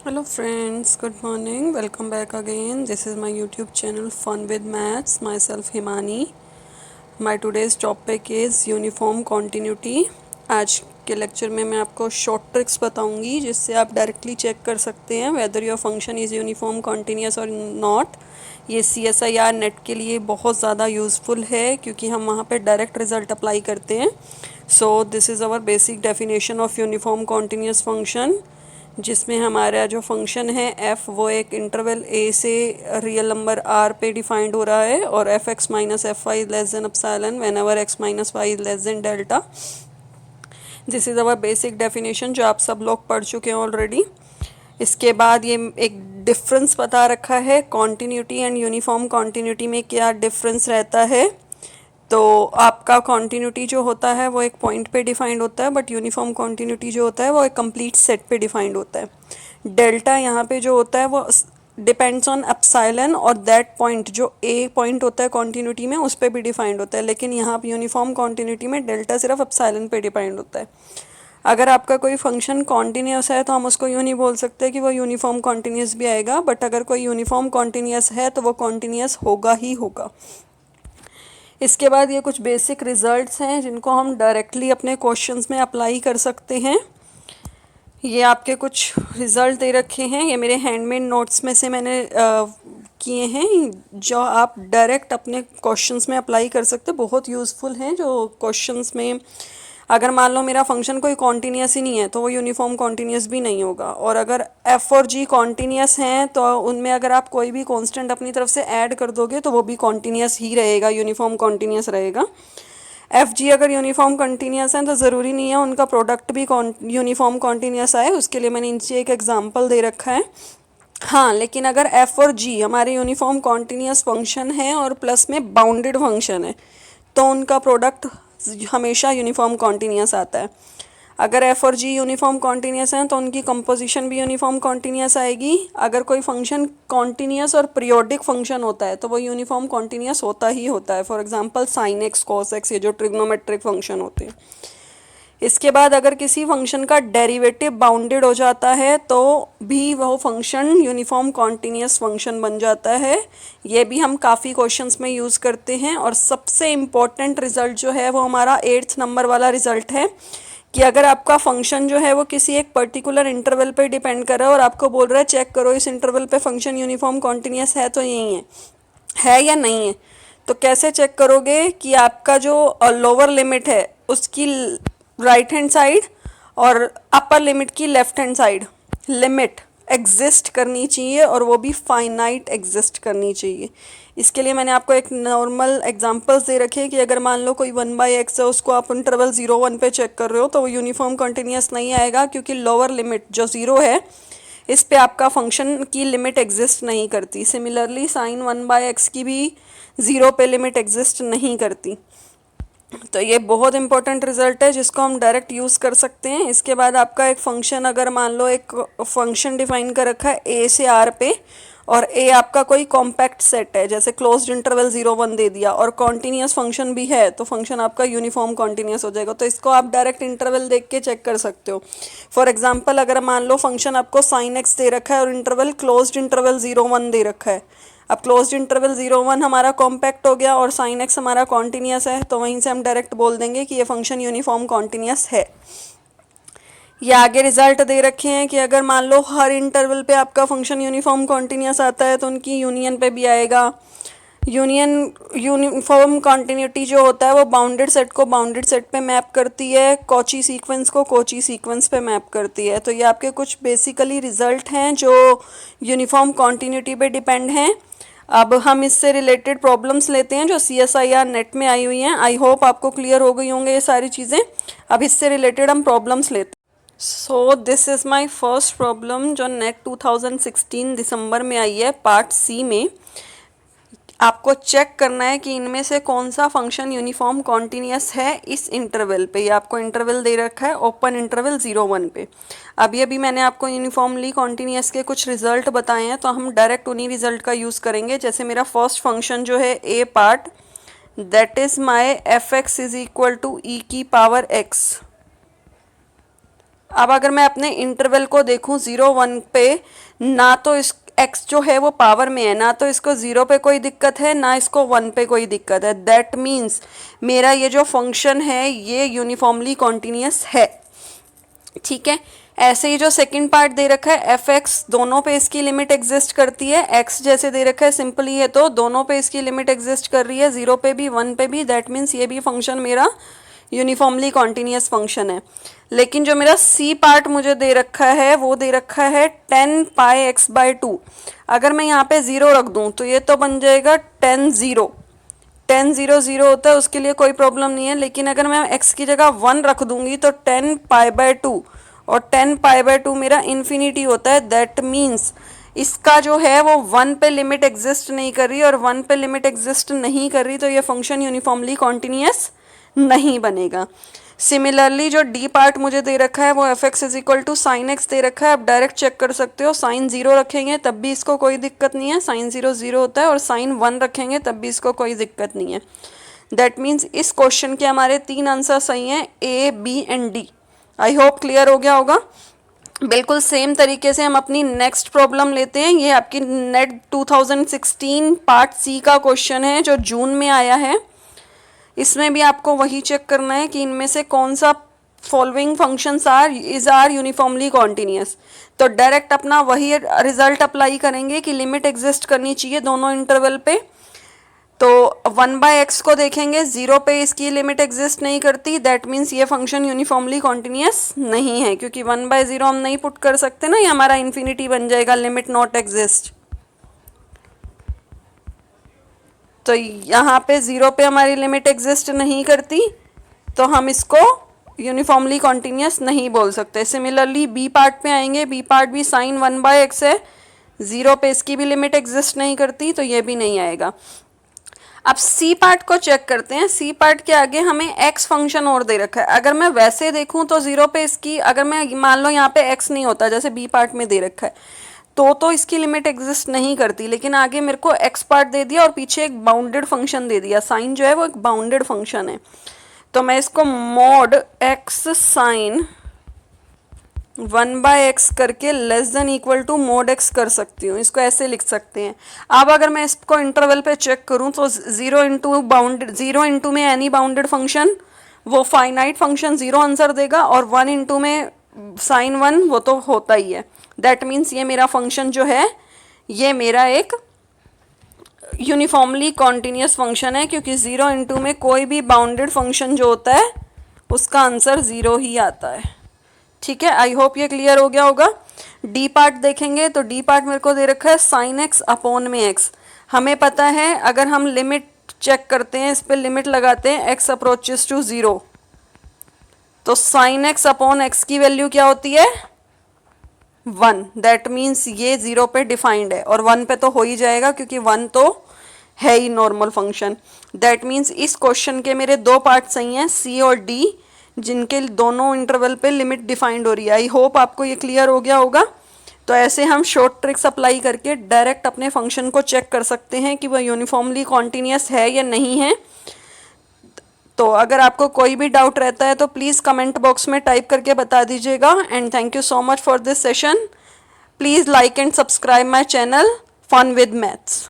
Hello friends, good morning. Welcome back again. This is my YouTube channel Fun with Maths. Myself Himani. My today's topic is uniform continuity. आज के lecture में मैं आपको short tricks बताऊंगी जिससे आप directly check कर सकते हैं whether your function is uniform continuous और नॉट. ये CSIR नेट के लिए बहुत ज़्यादा यूज़फुल है क्योंकि हम वहाँ पे डायरेक्ट रिज़ल्ट अप्लाई करते हैं. So this is our basic definition of uniform continuous function, जिसमें हमारा जो फंक्शन है f वो एक इंटरवल a से रियल नंबर r पे डिफाइंड हो रहा है और f x minus f y less than epsilon whenever x minus y less than delta. This is our basic definition जो आप सब लोग पढ़ चुके हैं ऑलरेडी. इसके बाद ये एक डिफरेंस बता रखा है कॉन्टिन्यूटी एंड यूनिफॉर्म कॉन्टिन्यूटी में क्या डिफरेंस रहता है. तो आपका कॉन्टिन्यूटी जो होता है वो एक पॉइंट पे डिफाइंड होता है, बट यूनिफॉर्म कॉन्टिन्यूटी जो होता है वो एक कंप्लीट सेट पे डिफाइंड होता है. डेल्टा यहाँ पे जो होता है वो डिपेंड्स ऑन एप्सिलॉन और दैट पॉइंट जो ए पॉइंट होता है कॉन्टिन्यूटी में उस पर भी डिफाइंड होता है, लेकिन यहाँ यूनिफॉर्म कॉन्टिन्यूटी में डेल्टा सिर्फ एप्सिलॉन पे डिपेंड होता है. अगर आपका कोई फंक्शन कॉन्टिन्यूस है तो हम उसको यूँ नहीं बोल सकते कि वो यूनिफॉर्म कॉन्टिन्यूस भी आएगा, बट अगर कोई यूनिफॉर्म कॉन्टिन्यूस है तो वो कॉन्टिन्यूस होगा ही होगा. इसके बाद ये कुछ बेसिक रिजल्ट्स हैं जिनको हम डायरेक्टली अपने क्वेश्चंस में अप्लाई कर सकते हैं. ये आपके कुछ रिज़ल्ट दे रखे हैं, ये मेरे हैंडमेड नोट्स में से मैंने किए हैं जो आप डायरेक्ट अपने क्वेश्चंस में अप्लाई कर सकते हैं. बहुत यूज़फुल हैं जो क्वेश्चंस में अगर मान लो मेरा फंक्शन कोई कॉन्टीन्यूस ही नहीं है तो वो यूनिफॉर्म कॉन्टीन्यूस भी नहीं होगा, और अगर एफ़ और जी कॉन्टीन्यूस हैं तो उनमें अगर आप कोई भी कांस्टेंट अपनी तरफ से ऐड कर दोगे तो वो भी कॉन्टीन्यूस ही रहेगा, यूनिफॉर्म कॉन्टीन्यूस रहेगा. एफ जी अगर यूनिफॉर्म कॉन्टीन्यूस हैं तो ज़रूरी नहीं है उनका प्रोडक्ट भी यूनिफॉर्म कॉन्टीन्यूस आए, उसके लिए मैंने नीचे एक एग्जांपल दे रखा है. हाँ, लेकिन अगर एफ़ और जी हमारे यूनिफॉर्म कॉन्टीन्यूस फंक्शन है और प्लस में बाउंडेड फंक्शन है तो उनका प्रोडक्ट हमेशा यूनिफॉर्म कॉन्टीन्यूस आता है. अगर एफ़ और जी यूनिफॉर्म कॉन्टीन्यूस हैं तो उनकी कंपोजिशन भी यूनिफॉर्म कॉन्टीन्यूस आएगी. अगर कोई फंक्शन कॉन्टीन्यूस और पीरियोडिक फंक्शन होता है तो वो यूनिफॉर्म कॉन्टीन्यूस होता ही होता है. For example sine x cos x, ये जो ट्रिग्नोमेट्रिक फंक्शन होते हैं. इसके बाद अगर किसी फंक्शन का डेरिवेटिव बाउंडेड हो जाता है तो भी वह फंक्शन यूनिफॉर्म कॉन्टीन्यूस फंक्शन बन जाता है. ये भी हम काफ़ी क्वेश्चंस में यूज़ करते हैं. और सबसे इम्पॉर्टेंट रिज़ल्ट जो है वो हमारा 8th नंबर वाला रिज़ल्ट है कि अगर आपका फंक्शन जो है वो किसी एक पर्टिकुलर इंटरवल पे डिपेंड कर रहा है और आपको बोल रहा है चेक करो इस इंटरवल पे फंक्शन यूनिफॉर्म कॉन्टीन्यूस है तो यही है या नहीं है. तो कैसे चेक करोगे कि आपका जो लोअर लिमिट है उसकी राइट हैंड साइड और अपर लिमिट की left hand side limit exist करनी चाहिए और वो भी फाइनाइट एग्जिस्ट करनी चाहिए. इसके लिए मैंने आपको एक नॉर्मल एग्जांपल्स दे रखे हैं कि अगर मान लो कोई 1/x है उसको आप इंटरवल 0-1 पे चेक कर रहे हो तो वो यूनिफॉर्म कंटिन्यूस नहीं आएगा क्योंकि लोअर लिमिट जो 0 है इस पे आपका फंक्शन की लिमिट एग्जिस्ट नहीं करती. सिमिलरली साइन 1/x की भी 0 पे लिमिट एग्जिस्ट नहीं करती. तो ये बहुत इंपॉर्टेंट रिजल्ट है जिसको हम डायरेक्ट यूज़ कर सकते हैं. इसके बाद आपका एक फंक्शन अगर मान लो एक फंक्शन डिफाइन कर रखा है ए से आर पे और ए आपका कोई कॉम्पैक्ट सेट है, जैसे क्लोज्ड इंटरवल 0-1 दे दिया और कॉन्टीन्यूस फंक्शन भी है तो फंक्शन आपका यूनिफॉर्म कॉन्टीन्यूस हो जाएगा. तो इसको आप डायरेक्ट इंटरवल देख के चेक कर सकते हो. फॉर एग्जाम्पल अगर मान लो फंक्शन आपको साइन एक्स दे रखा है और इंटरवल क्लोज्ड इंटरवल 0-1 दे रखा है. अब क्लोज्ड इंटरवल 0-1 हमारा कॉम्पैक्ट हो गया और साइन एक्स हमारा कॉन्टीन्यूस है तो वहीं से हम डायरेक्ट बोल देंगे कि ये फंक्शन यूनिफॉर्म कॉन्टीन्यूस है. ये आगे रिजल्ट दे रखे हैं कि अगर मान लो हर इंटरवल पे आपका फंक्शन यूनिफॉर्म कॉन्टीन्यूस आता है तो उनकी यूनियन पे भी आएगा. यूनिफॉर्म कॉन्टीन्यूटी जो होता है वो बाउंडेड सेट को बाउंडेड सेट पे मैप करती है, कॉची सीक्वेंस को कॉची सीक्वेंस पे मैप करती है. तो ये आपके कुछ बेसिकली रिजल्ट हैं जो यूनिफॉर्म कॉन्टीन्यूटी पे डिपेंड हैं. अब हम इससे रिलेटेड प्रॉब्लम्स लेते हैं जो CSIR नेट में आई हुई हैं. आई होप आपको क्लियर हो गई होंगे ये सारी चीज़ें. अब इससे रिलेटेड हम प्रॉब्लम्स लेते हैं. So this is my first problem जो नेट 2016 दिसंबर में आई है पार्ट सी में. आपको चेक करना है कि इनमें से कौन सा फंक्शन यूनिफॉर्म कॉन्टीन्यूस है इस इंटरवल पे. ये आपको इंटरवल दे रखा है ओपन इंटरवल 0-1 पे. अभी अभी मैंने आपको यूनिफॉर्मली कॉन्टीन्यूस के कुछ रिजल्ट बताए हैं तो हम डायरेक्ट उन्हीं रिजल्ट का यूज़ करेंगे. जैसे मेरा फर्स्ट फंक्शन जो है a part that is my f x is equal to e की पावर एक्स. अब अगर मैं अपने इंटरवल को देखूं 0 1 पे, ना तो इस x जो है वो पावर में है, ना तो इसको 0 पे कोई दिक्कत है, ना इसको 1 पे कोई दिक्कत है। दैट मीन्स मेरा ये जो फंक्शन है ये यूनिफॉर्मली कॉन्टिन्यूस है। ठीक है, ऐसे ही जो सेकंड पार्ट दे रखा है एफ एक्स, दोनों पे इसकी लिमिट एग्जिस्ट करती है। एक्स जैसे दे रखा है सिंपली है तो दोनों पे इसकी लिमिट एग्जिस्ट कर रही है, 0 पे भी 1 पे भी। दैट मीन्स ये भी फंक्शन मेरा यूनिफॉर्मली कॉन्टिन्यूस फंक्शन है। लेकिन जो मेरा सी पार्ट मुझे दे रखा है वो दे रखा है 10πx/2। अगर मैं यहाँ पे 0 रख दूँ तो ये तो बन जाएगा 10 0। 10 0 0 होता है, उसके लिए कोई प्रॉब्लम नहीं है। लेकिन अगर मैं x की जगह 1 रख दूंगी तो 10π/2, और 10π/2 मेरा इन्फिनिटी होता है। दैट मीन्स इसका जो है वो 1 पे लिमिट एग्जिस्ट नहीं कर रही, और 1 पे लिमिट एग्जिस्ट नहीं कर रही तो ये फंक्शन यूनिफॉर्मली कॉन्टिन्यूस नहीं बनेगा। सिमिलरली जो डी पार्ट मुझे दे रखा है वो f x is equal to sine x दे रखा है। आप डायरेक्ट चेक कर सकते हो, साइन 0 रखेंगे तब भी इसको कोई दिक्कत नहीं है, साइन 0 0 होता है, और साइन 1 रखेंगे तब भी इसको कोई दिक्कत नहीं है। दैट मीन्स इस क्वेश्चन के हमारे 3 आंसर सही हैं, A B and D. I hope clear हो गया होगा। बिल्कुल सेम तरीके से हम अपनी नेक्स्ट प्रॉब्लम लेते हैं। ये आपकी नेट 2016 पार्ट सी का क्वेश्चन है जो जून में आया है। इसमें भी आपको वही चेक करना है कि इनमें से कौन सा following functions are uniformly continuous. तो डायरेक्ट अपना वही रिजल्ट अप्लाई करेंगे कि लिमिट एग्जिस्ट करनी चाहिए दोनों इंटरवल पे। तो 1/x को देखेंगे, 0 पे इसकी लिमिट एग्जिस्ट नहीं करती। दैट मीन्स ये फंक्शन यूनिफॉर्मली कॉन्टिन्यूस नहीं है, क्योंकि 1/0 हम नहीं पुट कर सकते ना, ये हमारा इन्फिनिटी बन जाएगा, लिमिट नॉट एग्जिस्ट। तो यहाँ पे 0 पे हमारी लिमिट एग्जिस्ट नहीं करती, तो हम इसको यूनिफॉर्मली कॉन्टिन्यूस नहीं बोल सकते। सिमिलरली बी पार्ट पे आएंगे, बी पार्ट भी साइन 1/x है, 0 पे इसकी भी लिमिट एग्जिस्ट नहीं करती, तो ये भी नहीं आएगा। अब सी पार्ट को चेक करते हैं। सी पार्ट के आगे हमें एक्स फंक्शन और दे रखा है। अगर मैं वैसे देखूं तो 0 पे इसकी, अगर मैं मान लो यहाँ पे एक्स नहीं होता जैसे बी पार्ट में दे रखा है, तो इसकी लिमिट एग्जिस्ट नहीं करती। लेकिन आगे मेरे को एक्स पार्ट दे दिया और पीछे एक बाउंडेड फंक्शन दे दिया। साइन जो है वो एक बाउंडेड फंक्शन है, तो मैं इसको मॉड एक्स साइन 1/x करके less than equal to mod x कर सकती हूँ। इसको ऐसे लिख सकते हैं। अब अगर मैं इसको इंटरवल पे चेक करूँ तो 0 इंटू में एनी बाउंडेड फंक्शन वो फाइनाइट फंक्शन 0 आंसर देगा, और 1 इंटू में साइन 1 वो तो होता ही है। दैट मीन्स ये मेरा फंक्शन जो है ये मेरा एक यूनिफॉर्मली कॉन्टिन्यूस फंक्शन है, क्योंकि 0 इंटू में कोई भी बाउंडेड फंक्शन जो होता है उसका आंसर 0 ही आता है। ठीक है, आई होप ये क्लियर हो गया होगा। डी पार्ट देखेंगे तो डी पार्ट मेरे को दे रखा है साइन एक्स अपॉन में एक्स। हमें पता है अगर हम लिमिट चेक करते हैं, इस पर लिमिट लगाते हैं एक्स अप्रोचेस टू 0, तो साइन एक्स अपॉन एक्स की वैल्यू क्या होती है 1। दैट मीन्स ये 0 पे डिफाइंड है, और 1 पे तो हो ही जाएगा क्योंकि 1 तो है ही नॉर्मल फंक्शन। दैट मीन्स इस क्वेश्चन के मेरे 2 पार्ट सही हैं, सी और डी, जिनके दोनों इंटरवल पे लिमिट डिफाइंड हो रही है। आई होप आपको ये क्लियर हो गया होगा। तो ऐसे हम शॉर्ट ट्रिक्स अप्लाई करके डायरेक्ट अपने फंक्शन को चेक कर सकते हैं कि वह यूनिफॉर्मली कॉन्टिन्यूस है या नहीं है। तो अगर आपको कोई भी डाउट रहता है तो प्लीज़ कमेंट बॉक्स में टाइप करके बता दीजिएगा। And thank you so much for this session. Please like and subscribe my channel fun with maths.